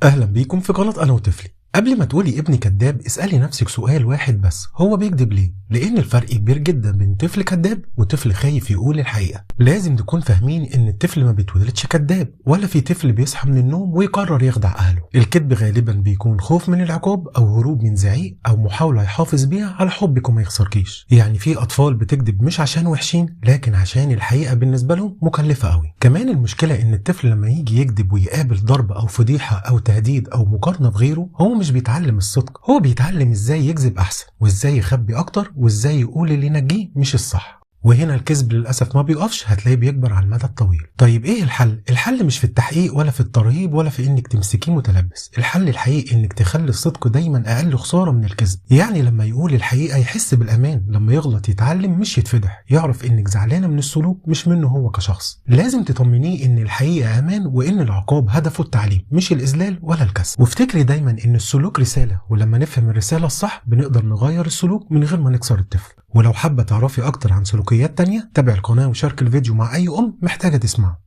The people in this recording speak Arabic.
اهلا بيكم في قناة انا وطفلي. قبل ما تقولي ابني كذاب اسألي نفسك سؤال واحد بس، هو بيكذب ليه؟ لان الفرق كبير جدا بين طفل كذاب وطفل خايف يقول الحقيقة. لازم نكون فاهمين ان الطفل ما بيتولدش كذاب، ولا في طفل بيصحى من النوم ويقرر يخدع اهله. الكذب غالبا بيكون خوف من العقاب او هروب من زعيق او محاولة يحافظ بيها على حبك وما يخسركيش. يعني في اطفال بتكذب مش عشان وحشين، لكن عشان الحقيقة بالنسبة لهم مكلفة قوي. كمان المشكلة ان الطفل لما يجي يكذب ويقابل ضرب او فضيحة او تهديد او مقارنة بغيره، هو مش بيتعلم الصدق، هو بيتعلم ازاي يكذب احسن وازاي يخبي اكتر وازاي يقول اللي ينجيه مش الصح. وهنا الكذب للأسف ما بيقفش، هتلاقيه بيكبر على المدى الطويل. طيب ايه الحل؟ الحل مش في التحقيق ولا في الترهيب ولا في انك تمسكيه متلبس. الحل الحقيقي انك تخلي الصدق دايما اقل خسارة من الكذب. يعني لما يقول الحقيقة يحس بالامان، لما يغلط يتعلم مش يتفضح، يعرف انك زعلانة من السلوك مش منه هو كشخص. لازم تطمنيه ان الحقيقة امان وان العقاب هدفه التعليم مش الاذلال ولا الكسر. وافتكري دايما ان السلوك رسالة، ولما نفهم الرسالة الصح بنقدر نغير السلوك من غير ما نكسر الطفل. ولو حابة تعرفي أكتر عن سلوكيات تانية، تابع القناة وشارك الفيديو مع أي أم محتاجة تسمعه.